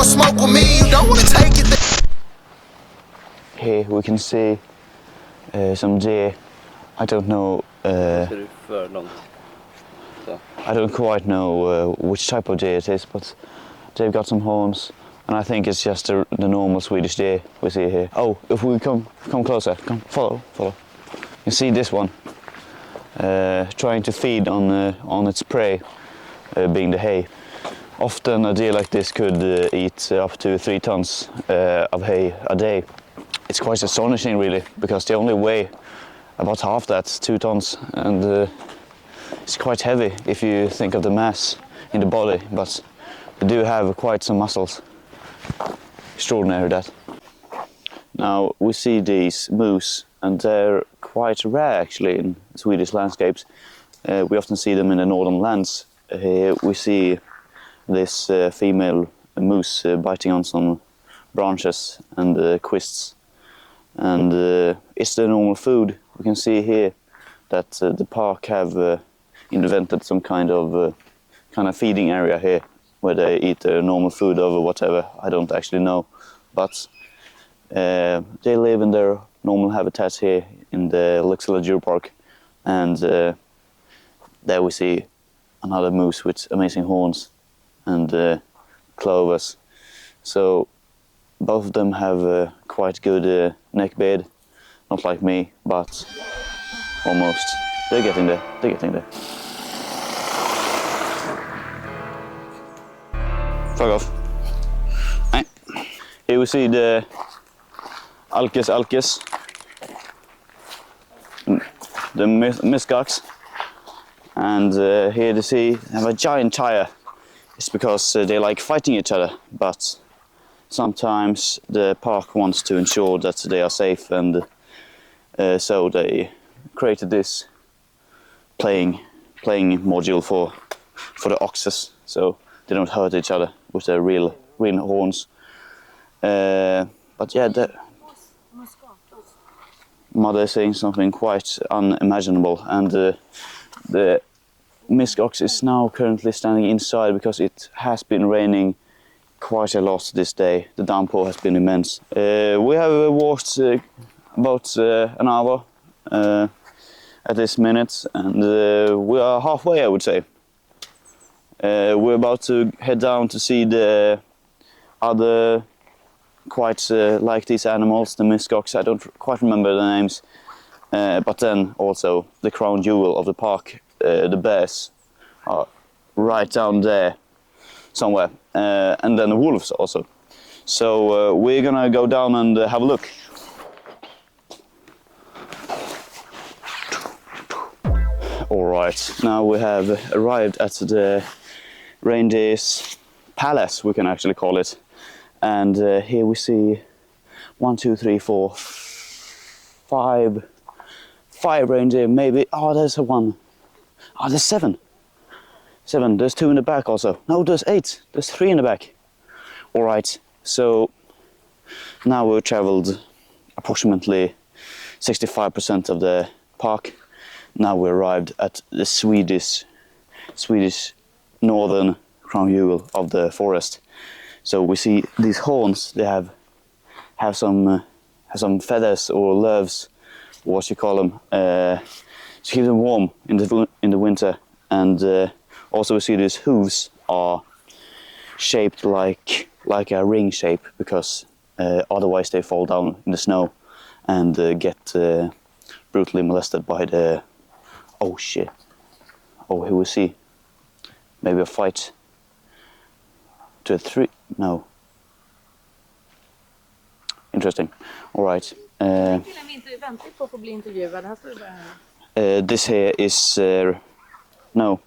wanna smoke with me, you don't wanna take it there. Here we can see some deer. I don't know. I don't quite know which type of deer it is, but they've got some horns, and I think it's just the normal Swedish deer we see here. Oh, if we come closer, come follow. You see this one trying to feed on its prey, being the hay. Often a deer like this could eat up to 3 tons of hay a day. It's quite astonishing, really, because they only weigh about half that, 2 tons, and it's quite heavy if you think of the mass in the body, but they do have quite some muscles. Extraordinary, that. Now we see these moose, and they're quite rare actually in Swedish landscapes. We often see them in the northern lands. Here we see this female moose biting on some branches and quists, and it's the normal food. We can see here that the park have invented some kind of feeding area here where they eat their normal food or whatever. I don't actually know, but they live in their normal habitats here in the Lycksele Djurpark, and there we see another moose with amazing horns and clovers. So both of them have quite good neck beard, not like me, but almost. They're getting there. Fuck off. Nej. Here we see the alkes, the muskox, and here they see they have a giant tire. It's because they like fighting each other, but sometimes the park wants to ensure that they are safe, and so they created this playing module for the oxes, so they don't hurt each other with their real horns. But yeah, the mother is saying something quite unimaginable, and the muskox is now currently standing inside because it has been raining quite a lot this day. The downpour has been immense. We have walked about an hour at this minute, and we are halfway, I would say. We're about to head down to see the other quite like these animals, the muskox. I don't quite remember the names, but then also the crown jewel of the park, the bears, are right down there somewhere, and then the wolves also. So we're gonna go down and have a look. Alright, now we have arrived at the reindeer's palace, we can actually call it. And here we see 1, 2, 3, 4, 5 reindeer, maybe. Oh, there's a one. Oh, there's 7. There's 2 in the back also. No, there's 8. There's 3 in the back. Alright, so now we've traveled approximately 65% of the park. Now we arrived at the Swedish northern crown jewel of the forest. So we see these horns. They have some feathers or lurves, what you call them, to keep them warm in the winter. And also we see these hooves are shaped like a ring shape, because otherwise they fall down in the snow and get brutally molested by the. Oh shit! Oh, here we see maybe a fight to a 3. No. Interesting. All right. This here is no.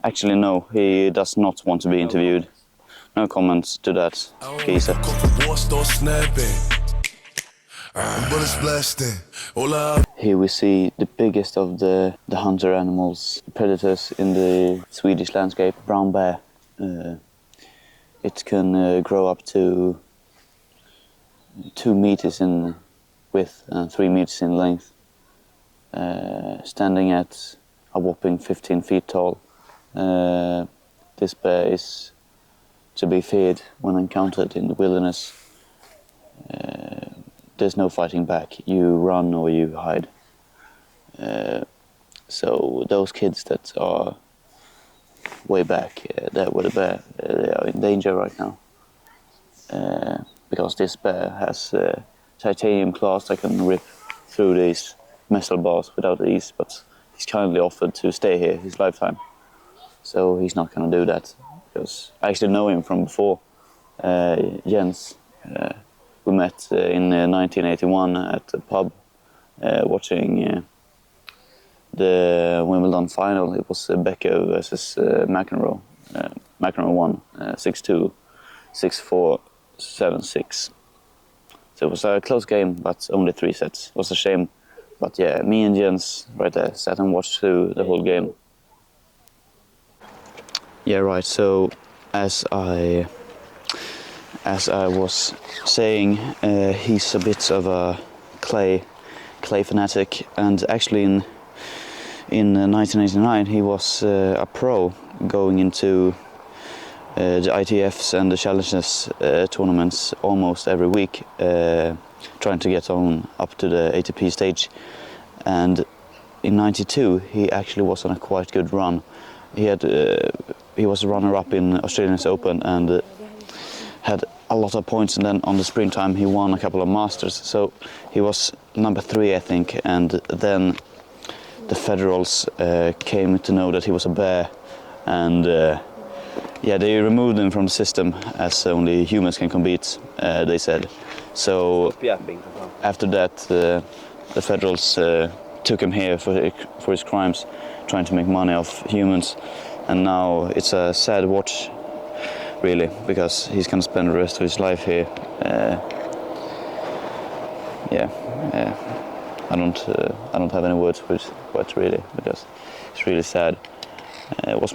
Actually, no. He does not want to be interviewed. No comments to that, geezer. Here we see the biggest of the hunter animals, predators in the Swedish landscape, brown bear. It can grow up to 2 meters in width and 3 meters in length, standing at a whopping 15 feet tall. This bear is to be feared when encountered in the wilderness. There's no fighting back. You run or you hide. So those kids that are way back there with the bear, they are in danger right now. Because this bear has titanium claws that can rip through these metal bars without ease, but he's kindly offered to stay here his lifetime. So he's not going to do that, because I actually know him from before. Jens, we met in 1981 at the pub watching the Wimbledon final. It was Besöker versus McEnroe. McEnroe won 6-2, 6-4, 7-6. So it was a close game, but only 3 sets. It was a shame. But yeah, me and Jens right there sat and watched through the whole game. Yeah, right. So as I was saying, he's a bit of a clay fanatic, and actually in 1989 he was a pro, going into the ITFs and the Challenges tournaments almost every week, trying to get on up to the ATP stage. And in '92 he actually was on a quite good run. He was a runner-up in Australian Open and had a lot of points, and then on the springtime he won a couple of Masters, so he was number 3, I think. And then the federals came to know that he was a bear, and yeah, they removed him from the system, as only humans can compete, they said. So after that the federals took him here for his crimes, trying to make money off humans, and now it's a sad watch, really, because he's going to spend the rest of his life here. I don't have any words for it, really, because it's really sad. It was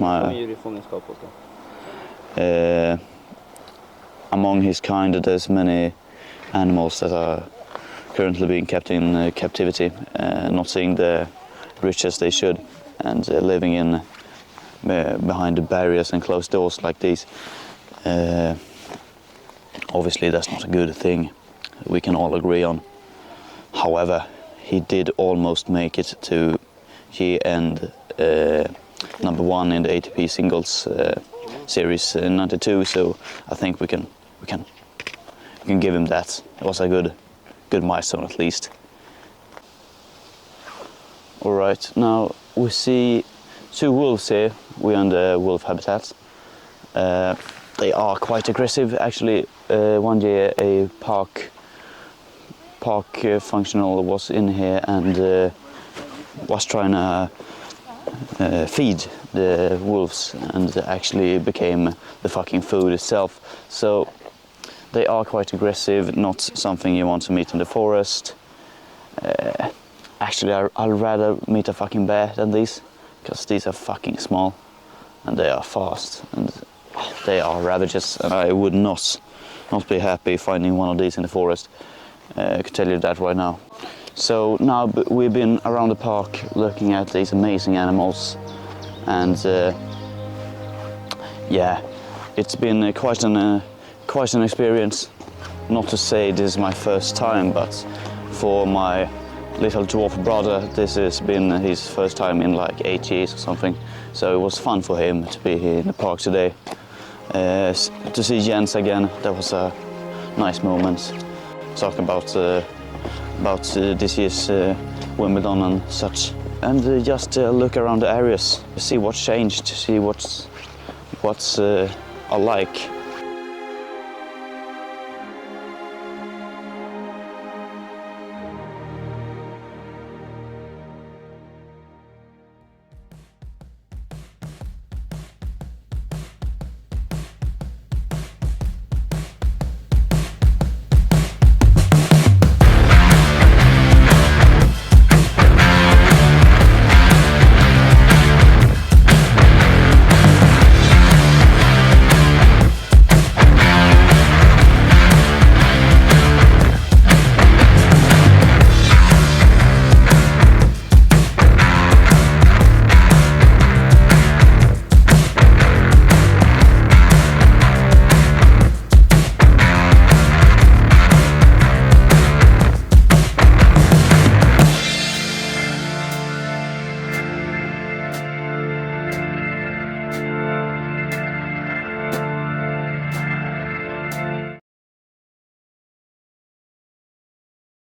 among his kind, there's many animals that are currently being kept in captivity, not seeing the riches they should, and living in behind the barriers and closed doors like these. Obviously that's not a good thing, we can all agree on. However, he did almost make it to end number 1 in the ATP singles series in '92, so I think we can give him that. It was a good milestone, at least. All right, now we see 2 wolves here. We're in the wolf habitat. They are quite aggressive. Actually, one year a park functional was in here and was trying to feed the wolves, and actually became the fucking food itself. So they are quite aggressive, not something you want to meet in the forest. Actually, I'd rather meet a fucking bear than these, because these are fucking small and they are fast and they are ravages, and I would not be happy finding one of these in the forest. I can tell you that right now. So now we've been around the park looking at these amazing animals, and yeah, it's been quite an experience. Not to say this is my first time, but for my little dwarf brother, this has been his first time in like 8 years or something. So it was fun for him to be here in the park today. To see Jens again, that was a nice moment. Talk about this year's Wimbledon and such, and just look around the areas, see what's changed, see what's alike.